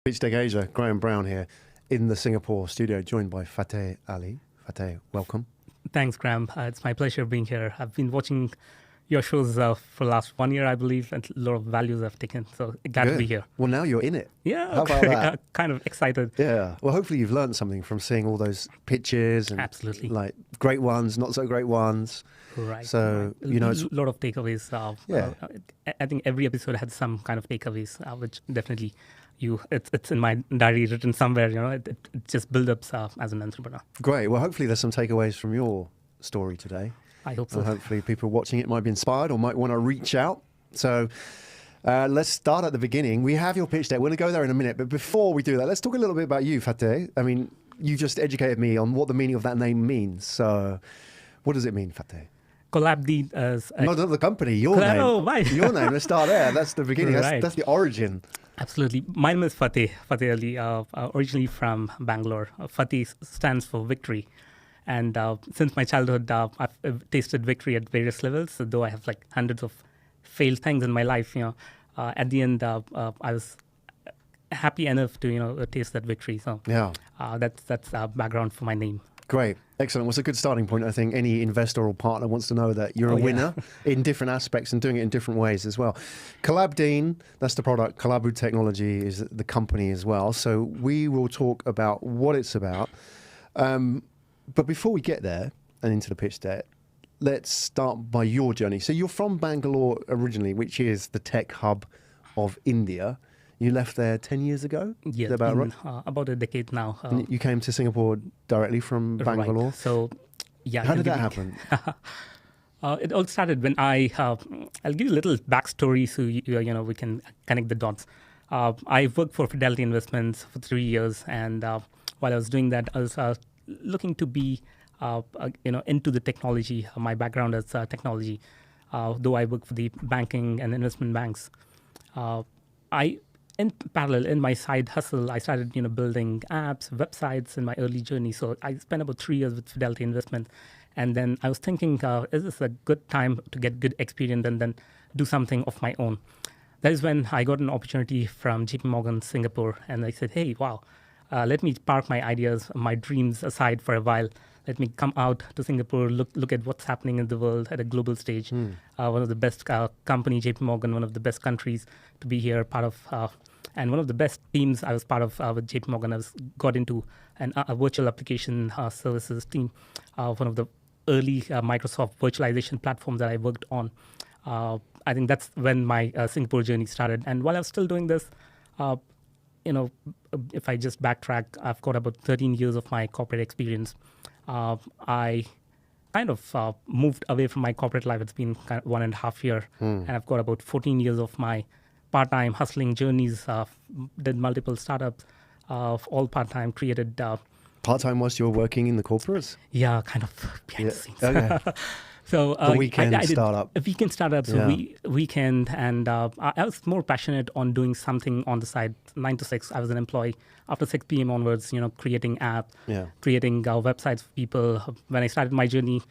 Pitchdeck Asia, Graham Brown here in the Singapore studio, joined by Fateh Ali. Fateh, welcome. Thanks, Graham. It's my pleasure being here. I've been watching your shows for the last 1 year, I believe, and a lot of values I've taken. So glad to be here. Well, now you're in it. Yeah, How about that? Kind of excited. Yeah. Well, hopefully you've learned something from seeing all those pitches and Absolutely. like great ones, not so great ones. Right. So, right. you know, a lot of takeaways. I think every episode had some kind of takeaways, which definitely it's in my diary written somewhere. You know, it just builds up as an entrepreneur. Great. Well, hopefully there's some takeaways from your story today. I hope so. And hopefully people watching it might be inspired or might want to reach out. So let's start at the beginning. We have your pitch deck. We're going to go there in a minute. But before we do that, let's talk a little bit about you, Fateh. I mean, you just educated me on what the meaning of that name means. So what does it mean, Fateh? CollabDeen as... Not the company, your name. Oh, right. Your name. Let's start there. That's the beginning. Right. That's the origin. Absolutely. My name is Fateh Ali, originally from Bangalore. Fateh stands for victory. And since my childhood, I've tasted victory at various levels, though I have like hundreds of failed things in my life. At the end, I was happy enough to taste that victory. So yeah, that's background for my name. Great. Excellent. Well, it's a good starting point. I think any investor or partner wants to know that you're a winner in different aspects and doing it in different ways as well. CollabDeen, that's the product. CollabDeen Technology is the company as well. So we will talk about what it's about. But before we get there and into the pitch deck, let's start by your journey. So you're from Bangalore originally, which is the tech hub of India. You left there 10 years ago? Yes, right? About a decade now. And you came to Singapore directly from Bangalore? Right. So, yeah. How did that happen? It all started when I'll give you a little backstory so we can connect the dots. I worked for Fidelity Investments for 3 years, and while I was doing that, I was looking to be into the technology. My background is technology, though I work for the banking and investment banks. In parallel, in my side hustle, I started building apps, websites in my early journey. So I spent about 3 years with Fidelity Investment, and then I was thinking, is this a good time to get good experience and then do something of my own? That is when I got an opportunity from JP Morgan Singapore, and I said, hey, wow, let me park my ideas, my dreams aside for a while. Let me come out to Singapore, look at what's happening in the world at a global stage. One of the best company, JP Morgan, one of the best countries to be here, part of, and one of the best teams I was part of with JP Morgan. I got into a virtual application services team, one of the early Microsoft virtualization platforms that I worked on. I think that's when my Singapore journey started. And while I was still doing this, if I just backtrack, I've got about 13 years of my corporate experience. I kind of moved away from my corporate life. It's been kind of 1.5 years, and I've got about 14 years of my part-time hustling journeys. Did multiple startups, all part-time, created... Part-time whilst you were working in the corporates? Yeah, kind of behind the scenes. Okay. So the weekend startup. A weekend startup, so weekend, and I was more passionate on doing something on the side. 9 to 6, I was an employee. After 6 p.m. onwards, creating apps, creating websites for people. When I started my journey,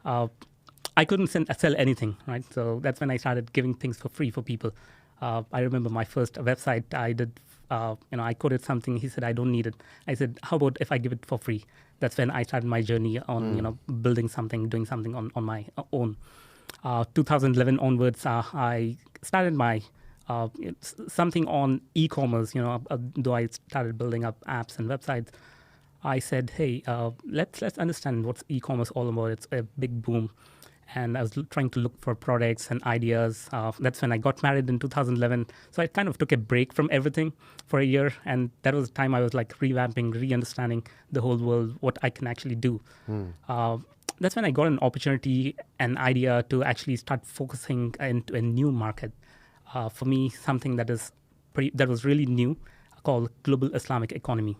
I couldn't sell anything, right? So that's when I started giving things for free for people. I remember my first website I did. I coded something. He said, I don't need it. I said, how about if I give it for free? That's when I started my journey on, building something, doing something on my own. 2011 onwards, I started my something on e-commerce. Though I started building up apps and websites, I said, hey, let's understand what's e-commerce all about. It's a big boom. And I was trying to look for products and ideas. That's when I got married in 2011. So I kind of took a break from everything for a year. And that was the time I was like revamping, re-understanding the whole world, what I can actually do. That's when I got an opportunity, an idea to actually start focusing into a new market. For me, something that was really new, called Global Islamic Economy.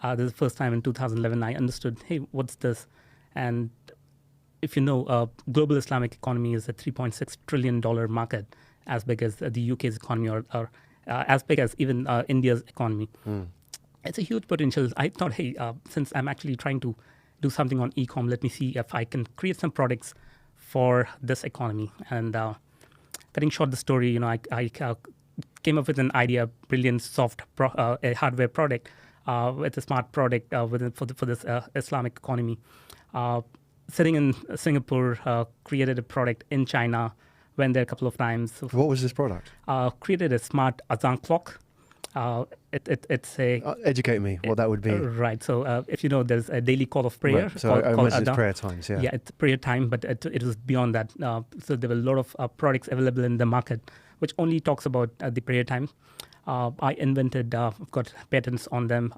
This is the first time in 2011 I understood, hey, what's this? And if you know, global Islamic economy is a $3.6 trillion market, as big as the UK's economy or as big as even India's economy. It's a huge potential. I thought, hey, since I'm actually trying to do something on e-com, let me see if I can create some products for this economy. And cutting short the story, I came up with an idea, brilliant a hardware product with a smart product for this Islamic economy. Sitting in Singapore, created a product in China, went there a couple of times. What was this product? Created a smart azan clock. It's a... educate me what that would be. Right. So if you know, there's a daily call of prayer. Right. So called it's prayer times, yeah. Yeah, it's prayer time, but it was beyond that. So there were a lot of products available in the market, which only talks about the prayer time. I invented, I've got patents on them,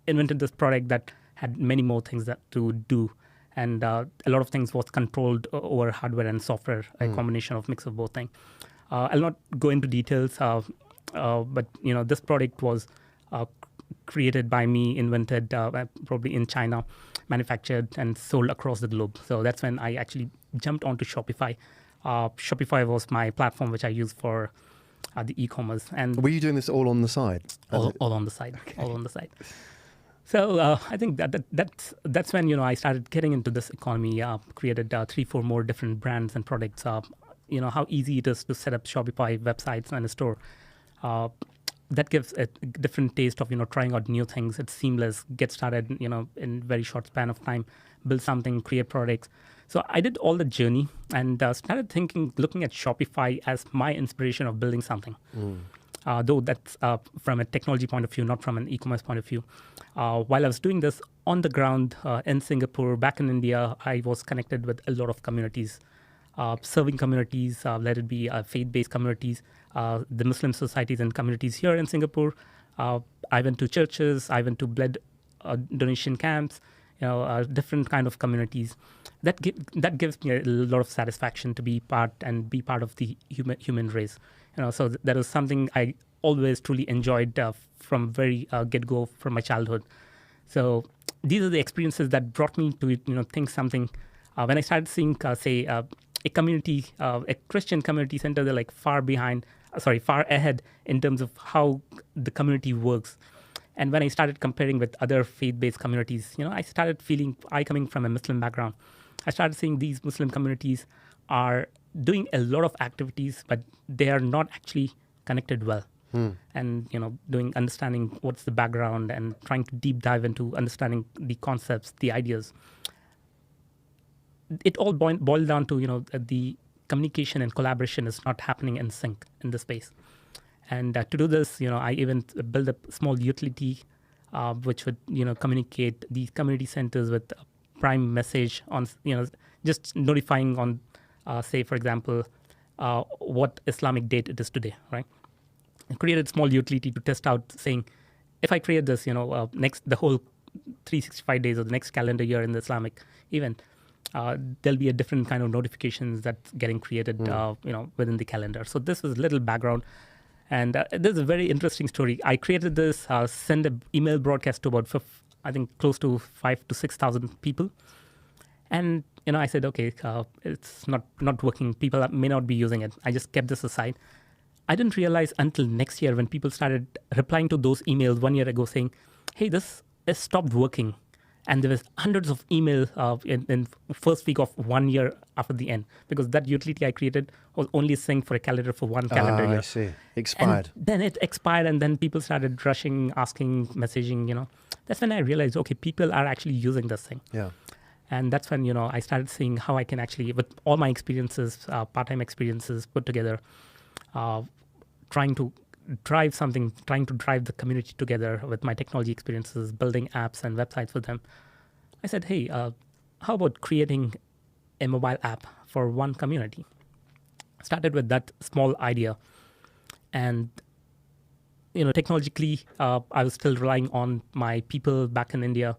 invented this product that had many more things that to do. And a lot of things was controlled over hardware and software, a combination of mix of both things. I'll not go into details, but this product was created by me, invented probably in China, manufactured and sold across the globe. So that's when I actually jumped onto Shopify. Shopify was my platform which I used for the e-commerce. And were you doing this all on the side? All on the side. Okay. All on the side. So I think that's when I started getting into this economy. Created 3-4 more different brands and products. How easy it is to set up Shopify websites and a store. That gives a different taste of trying out new things. It's seamless. Get started in very short span of time. Build something, create products. So I did all the journey and started looking at Shopify as my inspiration of building something. Though that's from a technology point of view, not from an e-commerce point of view. While I was doing this on the ground in Singapore, back in India, I was connected with a lot of communities, serving communities, let it be faith-based communities, the Muslim societies and communities here in Singapore. I went to churches, I went to blood donation camps, different kind of communities. That gives me a lot of satisfaction to be part of the human race. So that was something I always truly enjoyed from very get-go from my childhood. So these are the experiences that brought me to think something. When I started seeing, a community, a Christian community center, they're like far ahead in terms of how the community works. And when I started comparing with other faith-based communities, I started feeling, I coming from a Muslim background, I started seeing these Muslim communities are doing a lot of activities, but they are not actually connected well. And, understanding what's the background and trying to deep dive into understanding the concepts, the ideas. It all boiled down to, the communication and collaboration is not happening in sync in the space. And to do this, I even built a small utility which would, communicate these community centers with a prime message on, just notifying on, say, for example, what Islamic date it is today, right? I created a small utility to test out, saying, if I create this, the whole 365 days of the next calendar year in the Islamic event, there'll be a different kind of notifications that's getting created, within the calendar. So this was a little background. And this is a very interesting story. I created this, sent an email broadcast to about, I think, close to 5,000 to 6,000 people. And, I said, okay, it's not working. People may not be using it. I just kept this aside. I didn't realize until next year when people started replying to those emails 1 year ago saying, hey, this has stopped working. And there was hundreds of emails in first week of 1 year after the end, because that utility I created was only synced for a calendar for one calendar year. I see. Expired. And then it expired, and then people started rushing, asking, messaging, That's when I realized, okay, people are actually using this thing. Yeah. And that's when, I started seeing how I can actually, with all my experiences, part-time experiences put together, trying to drive the community together with my technology experiences, building apps and websites for them. I said, hey, how about creating a mobile app for one community? Started with that small idea. And, technologically, I was still relying on my people back in India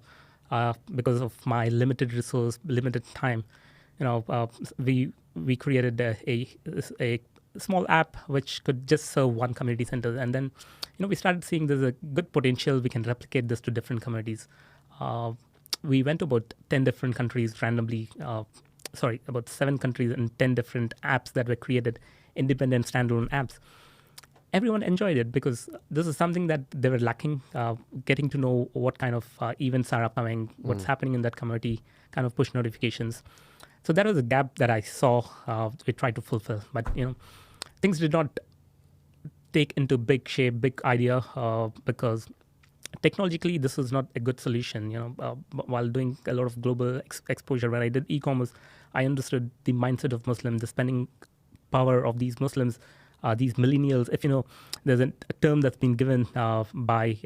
because of my limited resource, limited time. We created a small app which could just serve one community center. And then, we started seeing there's a good potential. We can replicate this to different communities. We went to about 10 different countries randomly, about 7 countries and 10 different apps that were created, independent standalone apps. Everyone enjoyed it because this is something that they were lacking, getting to know what kind of events are upcoming, what's happening in that community, kind of push notifications. So that was a gap that I saw we tried to fulfill. But, things did not take into big shape, big idea, because technologically this is not a good solution. While doing a lot of global exposure, when I did e-commerce, I understood the mindset of Muslims, the spending power of these Muslims, these millennials. If you know, there's a term that's been given by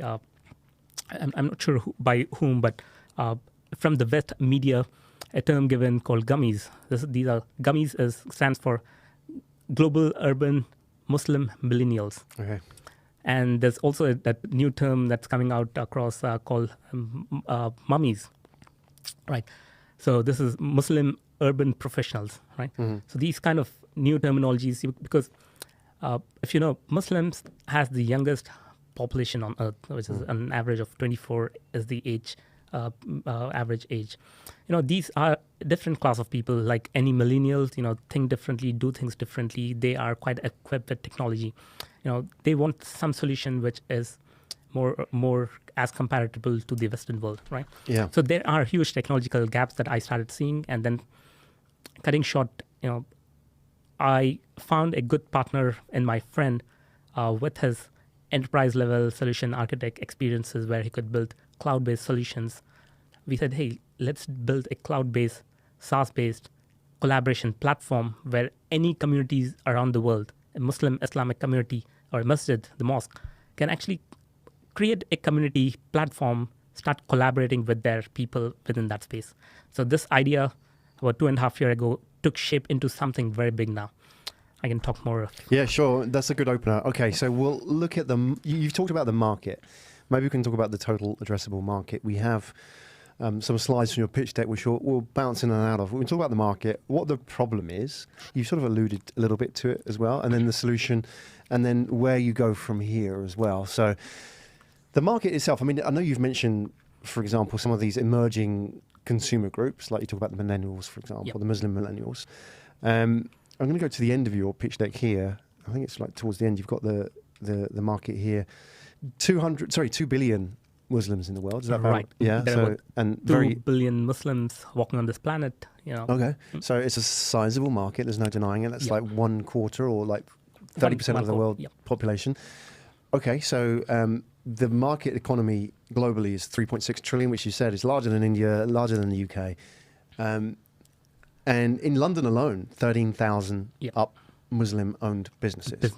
I'm not sure by whom, but from the West media, a term given called gummies. These are gummies stands for Global Urban Muslim Millennials. Okay. And there's also that new term that's coming out across called mummies, right? So this is Muslim urban professionals, right? Mm-hmm. So these kind of new terminologies, because if you know, Muslims has the youngest population on earth, which is an average of 24 is the age, average age. These are different class of people, like any millennials, think differently, do things differently. They are quite equipped with technology. They want some solution which is more as comparable to the Western world, right? Yeah. So there are huge technological gaps that I started seeing, and then cutting short, I found a good partner in my friend with his enterprise level solution architect experiences where he could build cloud-based solutions. We said, hey, let's build a cloud-based, SaaS-based collaboration platform where any communities around the world, a Muslim Islamic community or a masjid, the mosque, can actually create a community platform, start collaborating with their people within that space. So this idea about 2.5 years ago took shape into something very big now. I can talk more. Yeah, sure. That's a good opener. Okay, so we'll look at you've talked about the market. Maybe we can talk about the total addressable market. We have some slides from your pitch deck, which we'll bounce in and out of. We can talk about the market, what the problem is. You've sort of alluded a little bit to it as well, and then the solution, and then where you go from here as well. So the market itself, I mean, I know you've mentioned, for example, some of these emerging consumer groups, like you talk about the millennials, for example, the Muslim millennials. I'm going to go to the end of your pitch deck here. I think it's like towards the end. You've got the market here. 2 billion Muslims in the world. Is that right? Yeah. There so and 2 billion Muslims walking on this planet. Okay. So it's a sizable market. There's no denying it. That's like 1/4 or like 30% of the world population. Okay. So the market economy globally is 3.6 trillion, which you said is larger than India, larger than the UK. And in London alone, 13,000 up Muslim-owned businesses.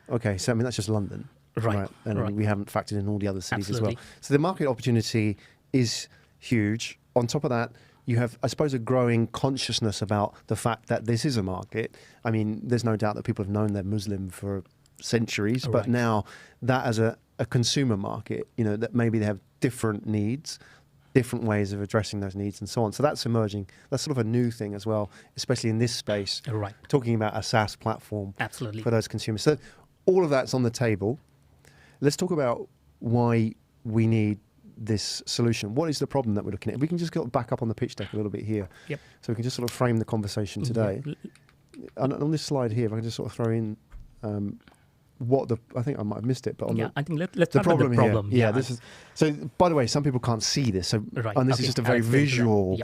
Okay, so I mean, that's just London. Right. And we haven't factored in all the other cities as well. So the market opportunity is huge. On top of that, you have, I suppose, a growing consciousness about the fact that this is a market. I mean, there's no doubt that people have known they're Muslim for centuries, but now that as a consumer market, that maybe they have different needs, different ways of addressing those needs and so on. So that's emerging. That's sort of a new thing as well, especially in this space. Right. Talking about a SaaS platform for those consumers. So all of that's on the table. Let's talk about why we need this solution. What is the problem that we're looking at? We can just go back up on the pitch deck a little bit here. Yep. So we can just sort of frame the conversation today. On this slide here, if I can just sort of throw in I think I might have missed it, but I think let's start with the problem. Here. This is so. By the way, some people can't see this, so and this is just a very visual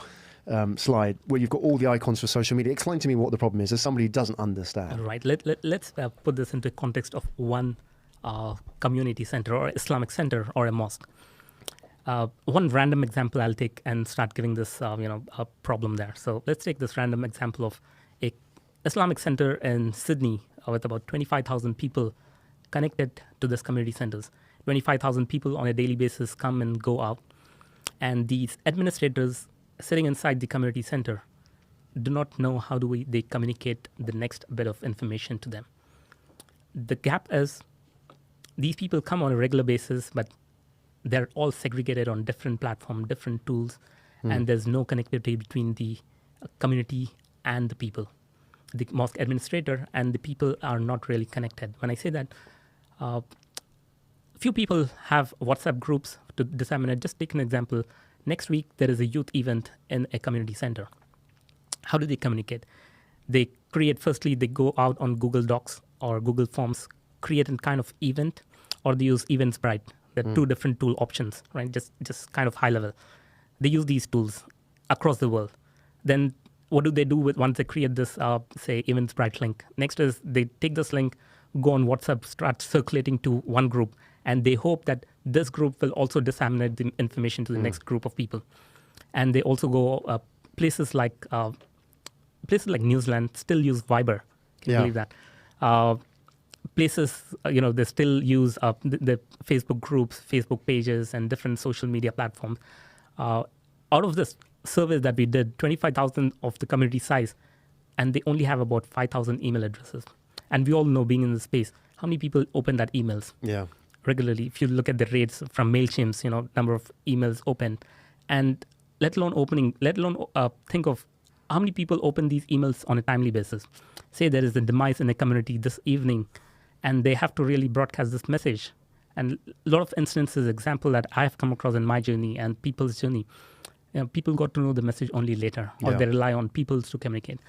slide where you've got all the icons for social media. Explain to me what the problem is, as somebody who doesn't understand. Right. Let's put this into context of one community center or Islamic center or a mosque. One random example I'll take and start giving this a problem there. So let's take this random example of a Islamic center in Sydney with about 25,000 people connected to this community centers. 25,000 people on a daily basis come and go out. And these administrators sitting inside the community center do not know how they communicate the next bit of information to them. The gap is these people come on a regular basis, but they're all segregated on different platforms, different tools, and there's no connectivity between the community and the people. The mosque administrator and the people are not really connected. When I say that, few people have WhatsApp groups to disseminate. Just take an example. Next week, there is a youth event in a community center. How do they communicate? They go out on Google Docs or Google Forms, create a kind of event, or they use Eventbrite. There are two different tool options, right? Just kind of high level. They use these tools across the world. Then what do they do once they create this, say, Eventbrite link? Next is they take this link, go on WhatsApp, start circulating to one group, and they hope that this group will also disseminate the information to the next group of people. And they also go places like New Zealand still use Viber. Can you believe that? Places, they still use the Facebook groups, Facebook pages, and different social media platforms. Out of this survey that we did, 25,000 of the community size, and they only have about 5,000 email addresses. And we all know, being in the space, how many people open that emails regularly. If you look at the rates from MailChimp's, number of emails open, and let alone think of how many people open these emails on a timely basis. Say there is a demise in a community this evening, and they have to really broadcast this message. And a lot of instances, example that I have come across in my journey and people's journey, people got to know the message only later, or they rely on people to communicate.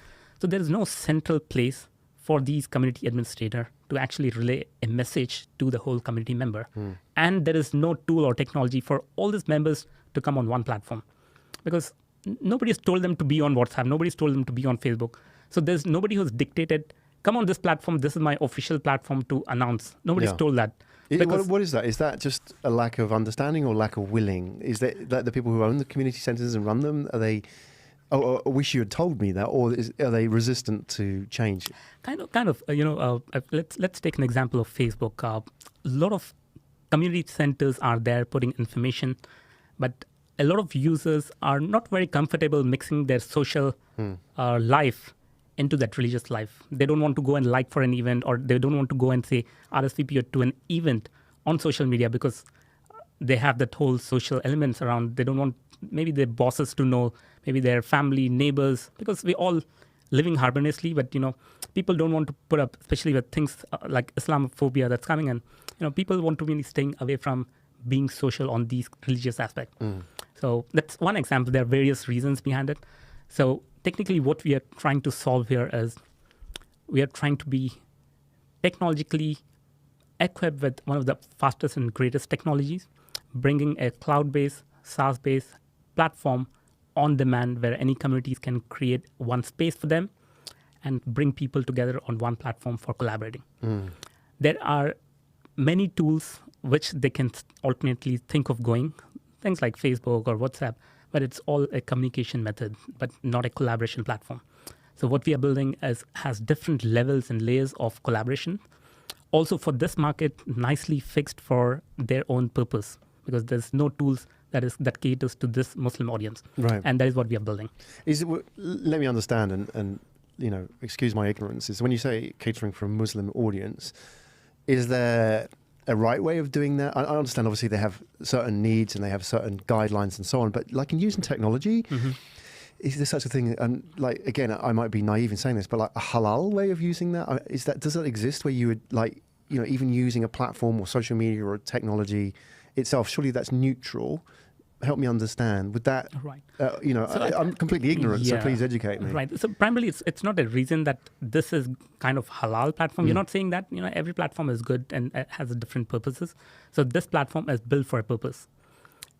So there is no central place for these community administrator to actually relay a message to the whole community member. And there is no tool or technology for all these members to come on one platform, because nobody's told them to be on WhatsApp. Nobody's told them to be on Facebook. So there's nobody who's dictated, come on this platform, this is my official platform to announce. Nobody's told that. What is that? Is that just a lack of understanding or lack of willing? Is that the people who own the community centres and run them, are they, I wish you had told me that, or are they resistant to change? Let's take an example of Facebook. A lot of community centres are there putting information, but a lot of users are not very comfortable mixing their social life into that religious life. They don't want to go and like for an event, or they don't want to go and say RSVP to an event on social media, because they have that whole social elements around. They don't want maybe their bosses to know, maybe their family, neighbors, because we all living harmoniously, but people don't want to put up, especially with things like Islamophobia that's coming in. People want to really staying away from being social on these religious aspects. So that's one example. There are various reasons behind it. So technically what we are trying to solve here is we are trying to be technologically equipped with one of the fastest and greatest technologies, bringing a cloud-based, SaaS-based platform on demand where any communities can create one space for them and bring people together on one platform for collaborating. There are many tools which they can alternately think of going, things like Facebook or WhatsApp, but it's all a communication method, but not a collaboration platform. So what we are building has different levels and layers of collaboration. Also for this market, nicely fixed for their own purpose, because there's no tools that caters to this Muslim audience. Right. And that is what we are building. Let me understand, and excuse my ignorance, is when you say catering for a Muslim audience, is there a right way of doing that? I understand obviously they have certain needs and they have certain guidelines and so on, but like in using technology, is there such a thing? And like, again, I might be naive in saying this, but like a halal way of using that, does that exist where you would even using a platform or social media or technology itself, surely that's neutral. Help me understand. Would that, right? I'm completely ignorant, so please educate me. Right. So primarily, it's not a reason that this is kind of halal platform. You're not saying that every platform is good and has different purposes. So this platform is built for a purpose.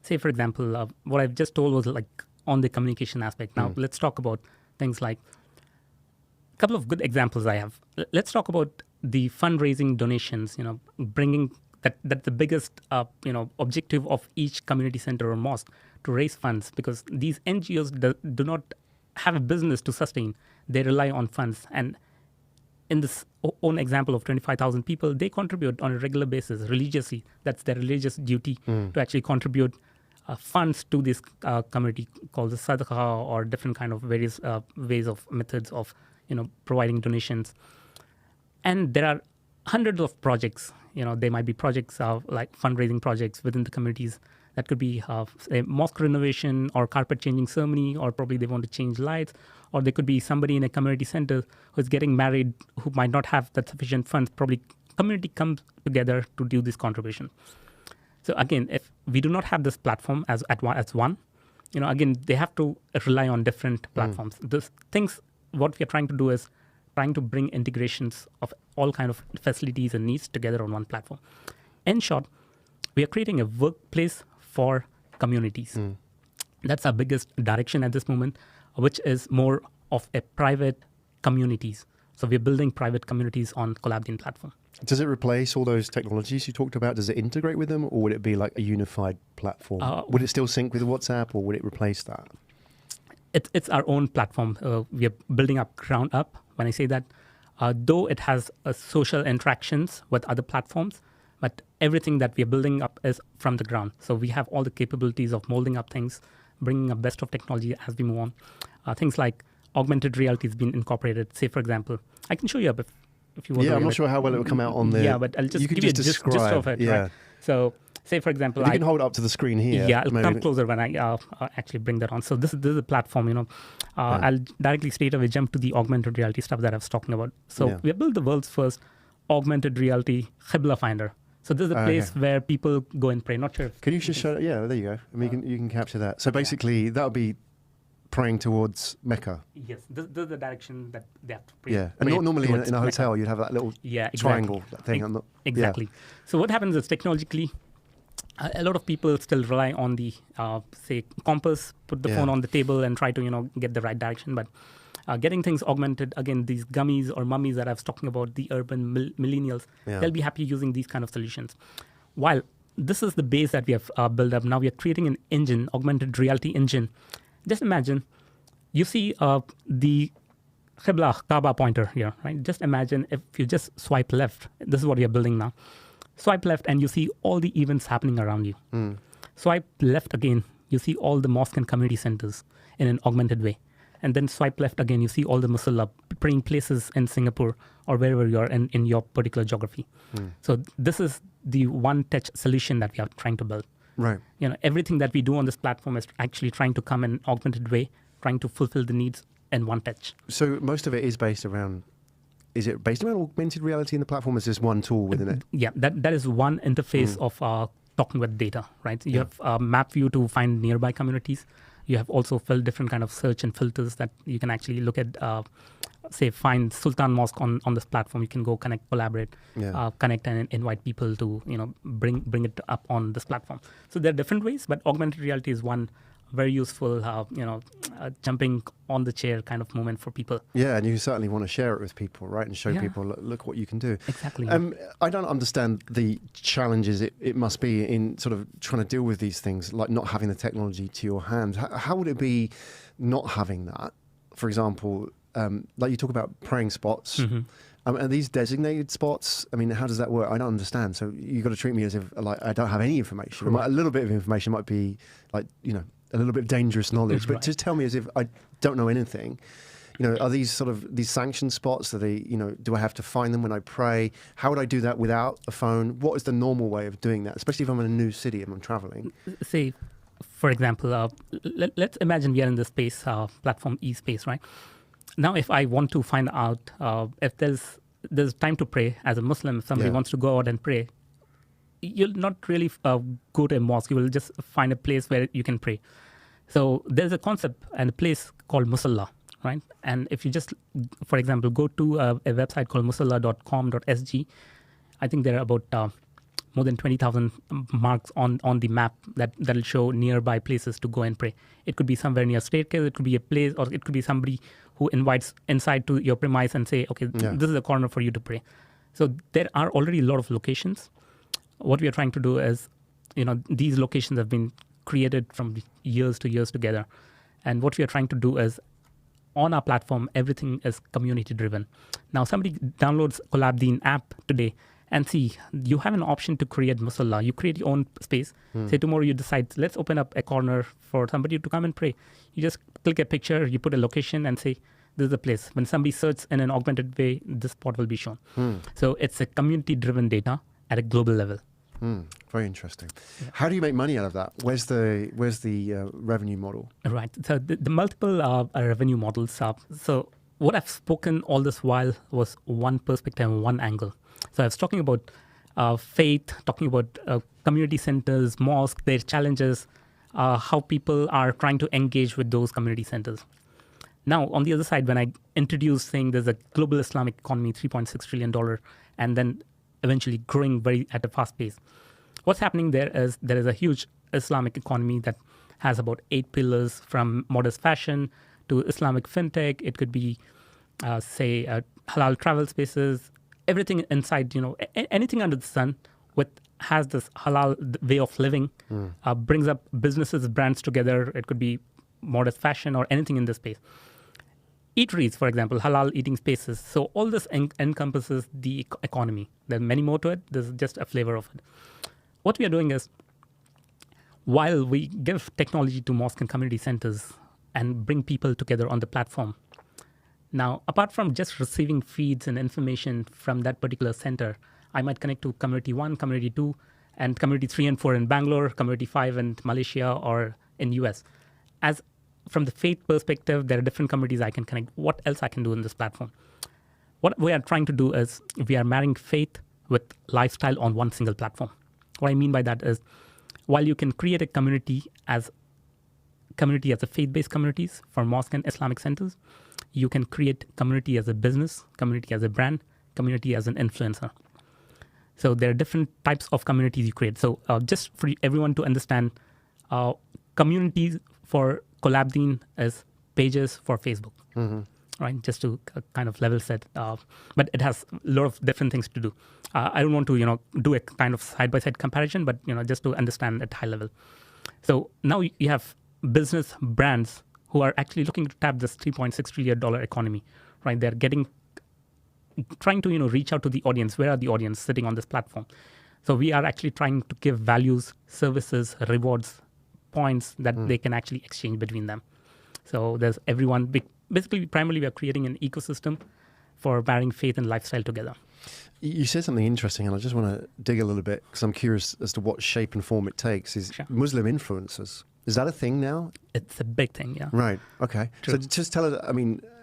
Say, for example, what I've just told was like on the communication aspect. Now let's talk about things like a couple of good examples I have. Let's talk about the fundraising donations. Bringing that's the biggest objective of each community center or mosque, to raise funds, because these NGOs do not have a business to sustain. They rely on funds. And in this own example of 25,000 people, they contribute on a regular basis religiously. That's their religious duty to actually contribute funds to this community called the sadaqah, or different kind of various ways of methods of providing donations. And there are hundreds of projects. There might be projects like fundraising projects within the communities. That could be a mosque renovation or carpet changing ceremony, or probably they want to change lights, or there could be somebody in a community center who's getting married who might not have that sufficient funds. Probably community comes together to do this contribution. So again, if we do not have this platform as one, again, they have to rely on different platforms. Those things, what we are trying to do is trying to bring integrations of all kind of facilities and needs together on one platform. In short, we are creating a workplace for communities. That's our biggest direction at this moment, which is more of a private communities. So we're building private communities on CollabDeen platform. Does it replace all those technologies you talked about? Does it integrate with them, or would it be like a unified platform? Would it still sync with WhatsApp, or would it replace that? It's our own platform. We are building up ground up. When I say that, though it has social interactions with other platforms, but everything that we are building up is from the ground. So we have all the capabilities of molding up things, bringing up best of technology as we move on. Things like augmented reality has been incorporated. Say, for example, I can show you up if you want. Yeah, I'm not sure how well it will come out on the... Yeah, but I'll just give you a gist of it. Yeah. Right? So, say, for example... If you can hold it up to the screen here. Yeah, I'll come closer when I actually bring that on. So this is a platform, I'll directly straight away jump to the augmented reality stuff that I was talking about. So we have built the world's first augmented reality Qibla finder. So this is a place where people go and pray. Not sure. Can you just show it? Yeah, there you go. I mean, you can capture that. So basically, that would be praying towards Mecca. Yes, this is the direction that they have to pray. Yeah, and normally in a hotel, you'd have that little triangle thing. Exactly. So what happens is technologically, a lot of people still rely on the, say, compass, put the phone on the table and try to, get the right direction. But getting things augmented, again, these gummies or mummies that I was talking about, the urban millennials, they'll be happy using these kind of solutions. While this is the base that we have built up, now we are creating an engine, augmented reality engine. Just imagine, you see the Qibla Kaaba pointer here, right? Just imagine if you just swipe left. This is what we are building now. Swipe left and you see all the events happening around you. Swipe left again, you see all the mosque and community centers in an augmented way. And then swipe left again, you see all the musalla praying places in Singapore or wherever you are in your particular geography. So this is the one-touch solution that we are trying to build. Right. Everything that we do on this platform is actually trying to come in an augmented way, trying to fulfill the needs in one touch. So most of it is based around... Is it based around augmented reality in the platform? Is this one tool within it? Yeah, that is one interface of talking with data, right? You have map view to find nearby communities. You have also filled different kind of search and filters that you can actually look at, say, find Sultan Mosque on this platform. You can go connect, collaborate, connect and invite people to, bring it up on this platform. So there are different ways, but augmented reality is one very useful, jumping on the chair kind of moment for people. Yeah, and you certainly want to share it with people, right? And show people, look what you can do. Exactly. I don't understand the challenges it must be in sort of trying to deal with these things, like not having the technology to your hand. How would it be not having that? For example, like you talk about praying spots. Are these designated spots? I mean, how does that work? I don't understand. So you've got to treat me as if like I don't have any information. A little bit of information might be like, a little bit of dangerous knowledge, but just tell me as if I don't know anything. Are these sort of these sanctioned spots? Are they, do I have to find them when I pray? How would I do that without a phone? What is the normal way of doing that, especially if I'm in a new city and I'm traveling? Say, for example, let's imagine we are in the space, platform e-space, right? Now, if I want to find out if there's time to pray as a Muslim, if somebody wants to go out and pray, you'll not really go to a mosque. You will just find a place where you can pray. So there's a concept and a place called musalla, right? And if you just, for example, go to a website called musalla.com.sg, I think there are about more than 20,000 marks on the map that'll show nearby places to go and pray. It could be somewhere near staircase, it could be a place, or it could be somebody who invites inside to your premise and say, okay, this is a corner for you to pray. So there are already a lot of locations. What we are trying to do is, these locations have been created from years to years together. And what we are trying to do is, on our platform, everything is community driven. Now, somebody downloads CollabDeen app today and see, you have an option to create musalla. You create your own space. Say tomorrow you decide, let's open up a corner for somebody to come and pray. You just click a picture, you put a location and say, this is the place. When somebody searches in an augmented way, this spot will be shown. So it's a community driven data at a global level. Very interesting. How do you make money out of that? Where's the revenue model? Right. So the multiple revenue models. So what I've spoken all this while was one perspective, one angle. So I was talking about faith, talking about community centers, mosques, their challenges, how people are trying to engage with those community centers. Now, on the other side, when I introduced saying there's a global Islamic economy, $3.6 trillion, and then eventually growing at a fast pace. What's happening there is a huge Islamic economy that has about 8 pillars, from modest fashion to Islamic fintech. It could be, halal travel spaces, everything inside, anything under the sun has this halal way of living, brings up businesses, brands together. It could be modest fashion or anything in this space. Eateries, for example, halal eating spaces. So all this encompasses the economy. There's many more to it. This is just a flavor of it. What we are doing is, while we give technology to mosque and community centers and bring people together on the platform, now, apart from just receiving feeds and information from that particular center, I might connect to Community 1, Community 2, and Community 3 and 4 in Bangalore, Community 5 in Malaysia or in US. As from the faith perspective, there are different communities I can connect. What else I can do in this platform? What we are trying to do is we are marrying faith with lifestyle on one single platform. What I mean by that is, while you can create a community as a faith-based communities for mosque and Islamic centers, you can create community as a business, community as a brand, community as an influencer. So there are different types of communities you create. So just for everyone to understand, communities for CollabDeen is pages for Facebook, right? Just to kind of level set. But it has a lot of different things to do. I don't want to, do a kind of side-by-side comparison, but, just to understand at high level. So now you have business brands who are actually looking to tap this $3.6 trillion economy, right? They're trying to, reach out to the audience. Where are the audience sitting on this platform? So we are actually trying to give values, services, rewards, points that they can actually exchange between them. So there's everyone. Basically, primarily, we are creating an ecosystem for marrying faith and lifestyle together. You said something interesting, and I just want to dig a little bit because I'm curious as to what shape and form it takes. Is Muslim influencers? Is that a thing now? It's a big thing, yeah. Right. Okay. True. So just tell us,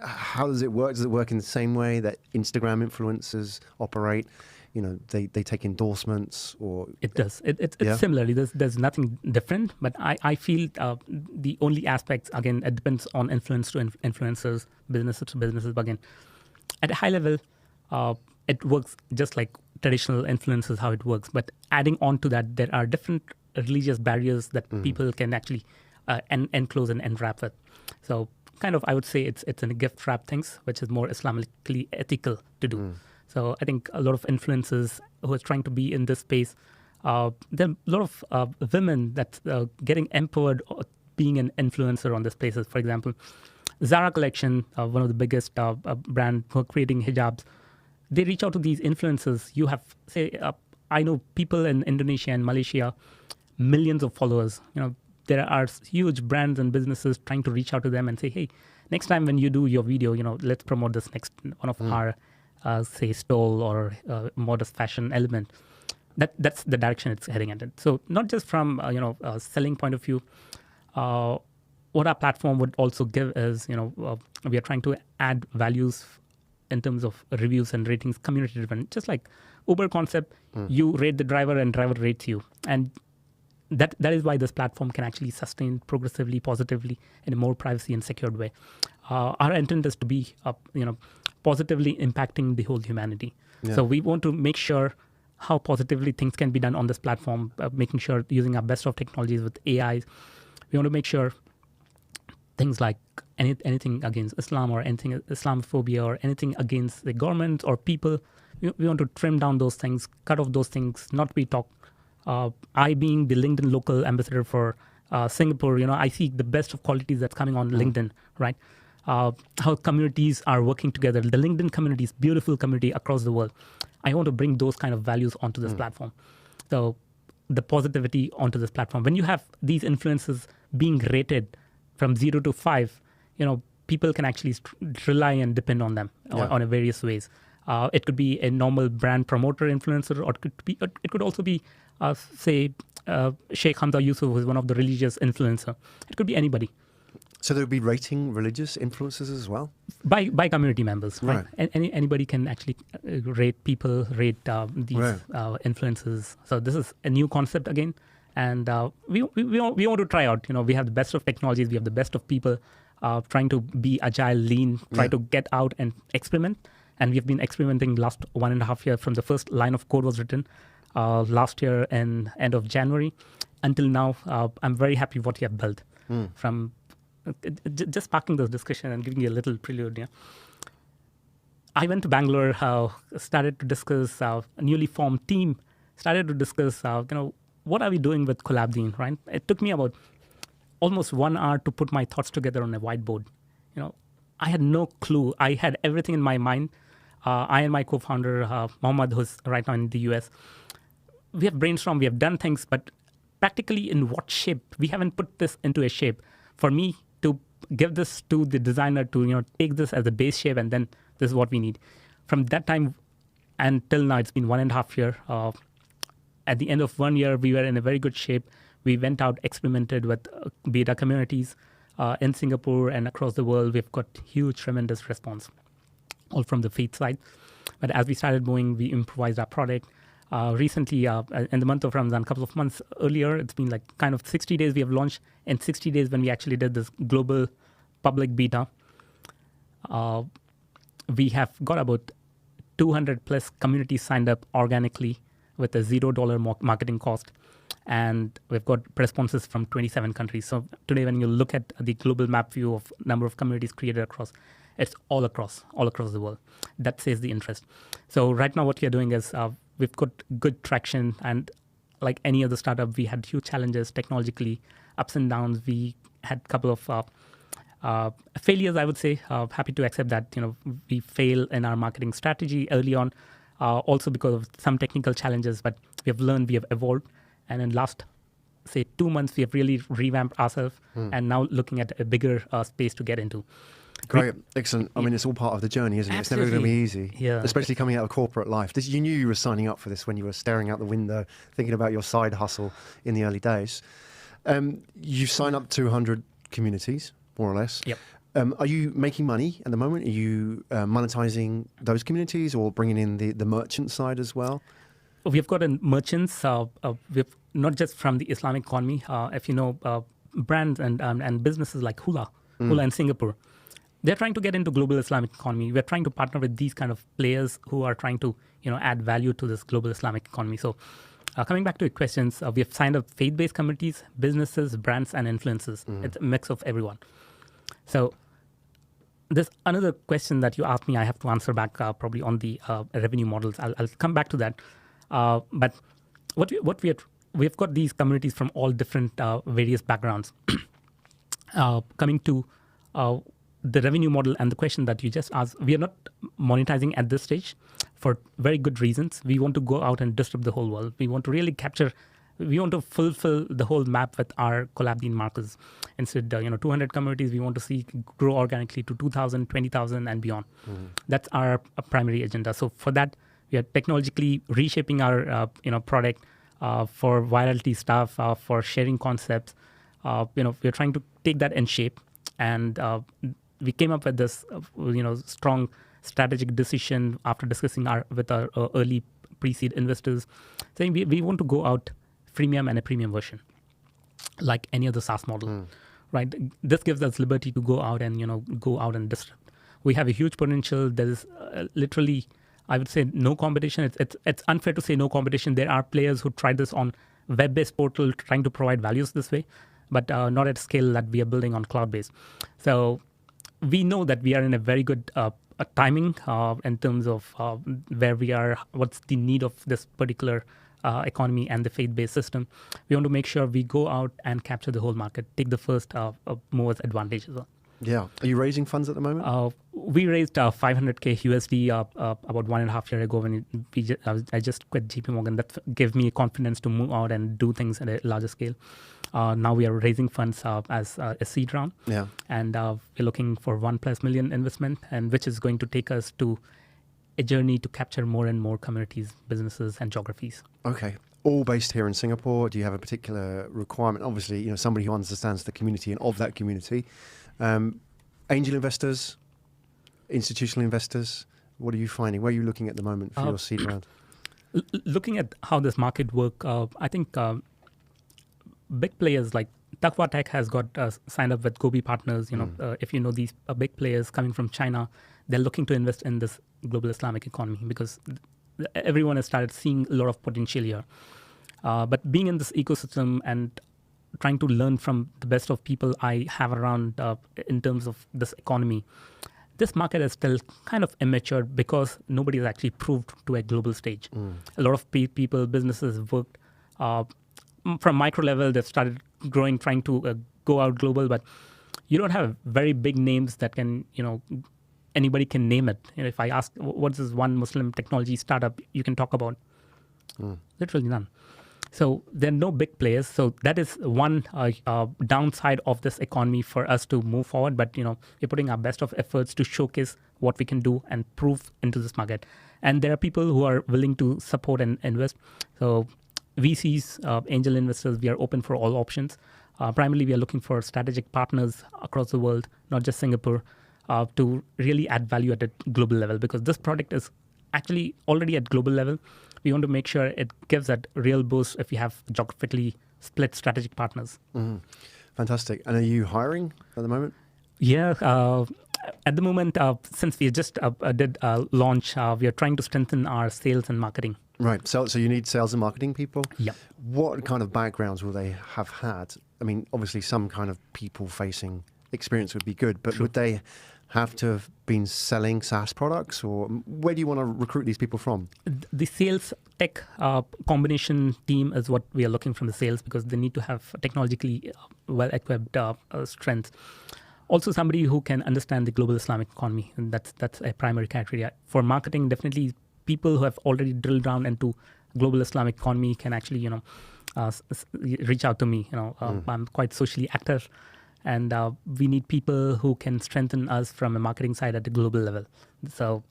how does it work? Does it work in the same way that Instagram influencers operate? They take endorsements, or it does. It's similarly. There's nothing different, but I feel the only aspects, again, it depends on influence to influencers, businesses to businesses. But again, at a high level, it works just like traditional influencers, how it works. But adding on to that, there are different religious barriers that people can actually enclose and enwrap with. So kind of, I would say it's a gift wrap things, which is more Islamically ethical to do. So I think a lot of influencers who are trying to be in this space, there are a lot of women that getting empowered being an influencer on this places. For example, Zara Collection, one of the biggest brand who are creating hijabs, they reach out to these influencers. You have, say, I know people in Indonesia and Malaysia, millions of followers. There are huge brands and businesses trying to reach out to them and say, hey, next time when you do your video, let's promote this next one of our, say, stole or modest fashion element. That's the direction it's heading at. So not just from, a selling point of view, what our platform would also give is, we are trying to add values in terms of reviews and ratings, community driven. Just like Uber concept, you rate the driver and driver rates you. And that is why this platform can actually sustain progressively, positively, in a more privacy and secured way. Our intent is to be, positively impacting the whole humanity. Yeah. So we want to make sure how positively things can be done on this platform, making sure using our best of technologies with AIs. We want to make sure things like anything against Islam or anything Islamophobia or anything against the government or people, we want to trim down those things, cut off those things, not be talked. I being the LinkedIn local ambassador for Singapore, I see the best of qualities that's coming on LinkedIn, right? How communities are working together. The LinkedIn community is a beautiful community across the world. I want to bring those kind of values onto this platform. So the positivity onto this platform. When you have these influences being rated from 0 to 5, people can actually rely and depend on them on a various ways. It could be a normal brand promoter influencer, or it could also be, say, Sheikh Hamza Yusuf, who is one of the religious influencer. It could be anybody. So there would be rating religious influencers as well? By community members, right? Anybody can actually rate people, rate these influencers. So this is a new concept again. And we want to try out. We have the best of technologies. We have the best of people trying to be agile, lean, try to get out and experiment. And we've been experimenting last 1.5 years from the first line of code was written last year in end of January until now. I'm very happy what we have built from just sparking this discussion and giving you a little prelude. Yeah. I went to Bangalore, started to discuss a newly formed team, started to discuss, what are we doing with CollabDeen, right? It took me about almost 1 hour to put my thoughts together on a whiteboard. I had no clue. I had everything in my mind. I and my co-founder, Mohammed, who's right now in the US, we have brainstormed, we have done things, but practically in what shape? We haven't put this into a shape. For me to give this to the designer to, take this as a base shape, and then this is what we need. From that time until now, it's been 1.5 years. At the end of 1 year, we were in a very good shape. We went out, experimented with beta communities in Singapore and across the world. We've got huge, tremendous response, all from the faith side. But as we started moving, we improvised our product. Recently, in the month of Ramadan, a couple of months earlier, it's been like kind of 60 days we have launched. In 60 days, when we actually did this global public beta, we have got about 200 plus communities signed up organically with a $0 marketing cost. And we've got responses from 27 countries. So today, when you look at the global map view of number of communities created across, it's all across the world. That says the interest. So right now, what we are doing is we've got good traction. And like any other startup, we had huge challenges technologically, ups and downs. We had a couple of failures, I would say. Happy to accept that, we fail in our marketing strategy early on, also because of some technical challenges. But we have learned, we have evolved. And in last, say, 2 months, we have really revamped ourselves and now looking at a bigger space to get into. Great. Excellent. I mean, it's all part of the journey, isn't it? Absolutely. It's never going to be easy, Yeah. especially coming out of corporate life. You knew you were signing up for this when you were staring out the window, thinking about your side hustle in the early days. You sign up 200 communities, more or less. Yep. Are you making money at the moment? Are you monetizing those communities or bringing in the merchant side as well? We've got merchants, we've not just from the Islamic economy. If you know, brands and businesses like Hula in Singapore, they're trying to get into global Islamic economy. We're trying to partner with these kind of players who are trying to, add value to this global Islamic economy. So coming back to your questions, we have signed up faith-based communities, businesses, brands, and influencers. It's a mix of everyone. So there's another question that you asked me. I have to answer back probably on the revenue models. I'll come back to that. But we've got these communities from all different various backgrounds. Coming to the revenue model and the question that you just asked, we are not monetizing at this stage for very good reasons. We want to go out and disrupt the whole world. We want to really we want to fulfill the whole map with our CollabDeen markers. Instead, 200 communities, we want to see grow organically to 2,000, 20,000 and beyond. That's our primary agenda. So for that, we are technologically reshaping our product for virality stuff, for sharing concepts. We're trying to take that in shape, and we came up with this strong strategic decision after discussing with our early pre-seed investors, saying we want to go out freemium and a premium version, like any other SaaS model, right? This gives us liberty to go out and disrupt. We have a huge potential. There is literally, I would say, no competition. It's unfair to say no competition. There are players who try this on web-based portal, trying to provide values this way, but not at scale that we are building on cloud-based. So we know that we are in a very good timing in terms of where we are, what's the need of this particular economy and the faith-based system. We want to make sure we go out and capture the whole market, take the first mover's advantage as well. Yeah. Are you raising funds at the moment? We raised $500K USD about 1.5 years ago when I just quit JP Morgan. That gave me confidence to move out and do things at a larger scale. Now we are raising funds as a seed round. Yeah. And we're looking for $1+ million investment, and which is going to take us to a journey to capture more and more communities, businesses, and geographies. Okay. All based here in Singapore. Do you have a particular requirement? Obviously, somebody who understands the community and of that community. Angel investors, institutional investors, what are you finding? Where are you looking at the moment for your seed round? Looking at how this market works, I think big players like Taqwa Tech has got signed up with Gobi Partners. If you know these big players coming from China, they're looking to invest in this global Islamic economy because everyone has started seeing a lot of potential here. But being in this ecosystem and trying to learn from the best of people I have around in terms of this economy, this market is still kind of immature because nobody has actually proved to a global stage. A lot of people, businesses have worked from micro level. They've started growing, trying to go out global, but you don't have very big names that can, anybody can name it. If I ask, what's this one Muslim technology startup you can talk about? Literally none. So there are no big players. So that is one downside of this economy for us to move forward. But, we're putting our best of efforts to showcase what we can do and prove into this market. And there are people who are willing to support and invest. So VCs, angel investors, we are open for all options. Primarily, we are looking for strategic partners across the world, not just Singapore, to really add value at a global level, because this product is actually already at global level. We want to make sure it gives that real boost if you have geographically split strategic partners. Fantastic. And are you hiring at the moment? Yeah. At the moment, since we just did launch, we are trying to strengthen our sales and marketing. Right. So you need sales and marketing people? Yeah. What kind of backgrounds will they have had? I mean, obviously some kind of people-facing experience would be good, but would they have to have been selling SaaS products, or where do you want to recruit these people from? The sales tech combination team is what we are looking from the sales, because they need to have technologically well-equipped strengths. Also, somebody who can understand the global Islamic economy, and that's a primary criteria. For marketing, definitely people who have already drilled down into global Islamic economy can actually, reach out to me. I'm quite socially active. And we need people who can strengthen us from a marketing side at the global level. So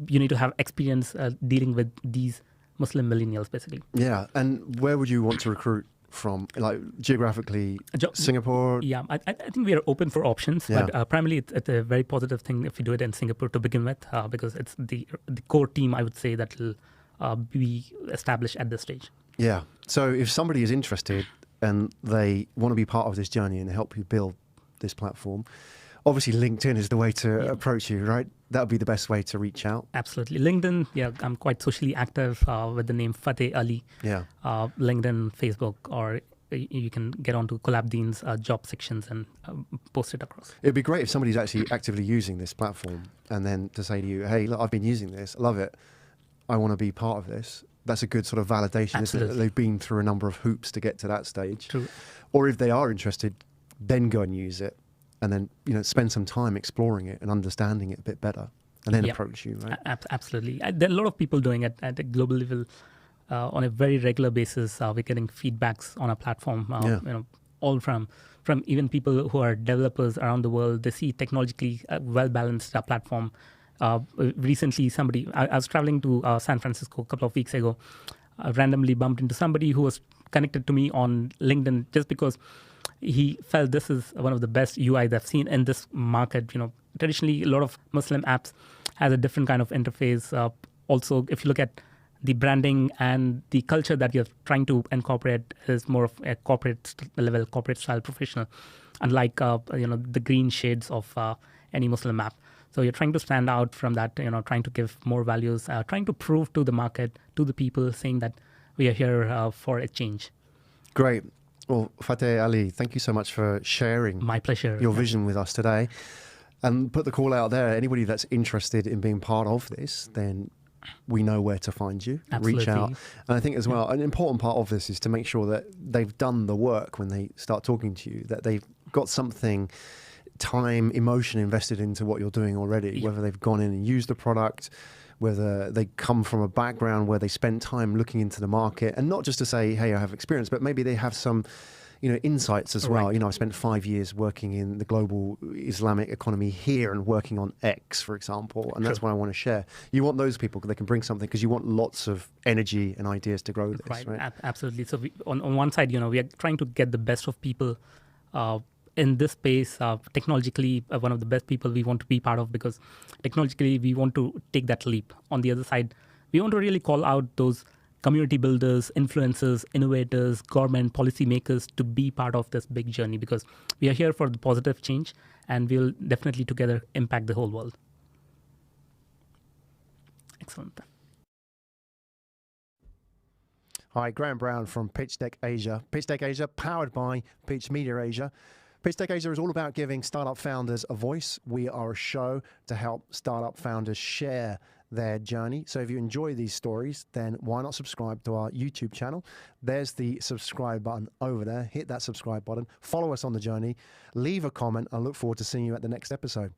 you need to have experience dealing with these Muslim millennials, basically. Yeah. And where would you want to recruit from? Like geographically, Singapore? Yeah, I think we are open for options. Yeah. But primarily it's a very positive thing if you do it in Singapore to begin with, because it's the core team, I would say, that will be established at this stage. Yeah. So if somebody is interested and they want to be part of this journey and help you build this platform, obviously LinkedIn is the way to approach you, right? That would be the best way to reach out. Absolutely. LinkedIn, I'm quite socially active with the name Fateh Ali. Yeah. LinkedIn, Facebook, or you can get onto CollabDeen's job sections and post it across. It'd be great if somebody's actually actively using this platform and then to say to you, hey, look, I've been using this, I love it, I want to be part of this. That's a good sort of validation, isn't it? They've been through a number of hoops to get to that stage. True. Or if they are interested, then go and use it, and then spend some time exploring it and understanding it a bit better, and then approach you, right? Absolutely. There are a lot of people doing it at a global level on a very regular basis. We're getting feedbacks on our platform, all from even people who are developers around the world. They see technologically well-balanced platform. Recently, I was traveling to San Francisco a couple of weeks ago. I randomly bumped into somebody who was connected to me on LinkedIn just because he felt this is one of the best UI they've seen in this market. Traditionally, a lot of Muslim apps has a different kind of interface. Also, if you look at the branding and the culture that you're trying to incorporate is more of a corporate level, corporate style professional, unlike the green shades of any Muslim app. So you're trying to stand out from that, trying to give more values, trying to prove to the market, to the people, saying that we are here for a change. Great. Well, Fateh Ali, thank you so much for sharing my pleasure. Your vision with us today. And put the call out there. Anybody that's interested in being part of this, then we know where to find you. Absolutely. Reach out. And I think as well, an important part of this is to make sure that they've done the work when they start talking to you, that they've got something, time, emotion invested into what you're doing already, whether they've gone in and used the product, whether they come from a background where they spent time looking into the market, and not just to say, hey, I have experience, but maybe they have some insights as well. I spent 5 years working in the global Islamic economy here and working on X, for example, and that's what I want to share. You want those people because they can bring something, because you want lots of energy and ideas to grow this, right? Absolutely. So on one side, we are trying to get the best of people in this space. Technologically, one of the best people we want to be part of, because technologically we want to take that leap. On the other side, we want to really call out those community builders, influencers, innovators, government, policymakers to be part of this big journey, because we are here for the positive change, and we'll definitely together impact the whole world. Excellent. Hi, Graham Brown from Pitchdeck Asia. Pitchdeck Asia, powered by Pitch Media Asia. Pitchdeck Asia is all about giving startup founders a voice. We are a show to help startup founders share their journey. So if you enjoy these stories, then why not subscribe to our YouTube channel? There's the subscribe button over there. Hit that subscribe button. Follow us on the journey. Leave a comment. I look forward to seeing you at the next episode.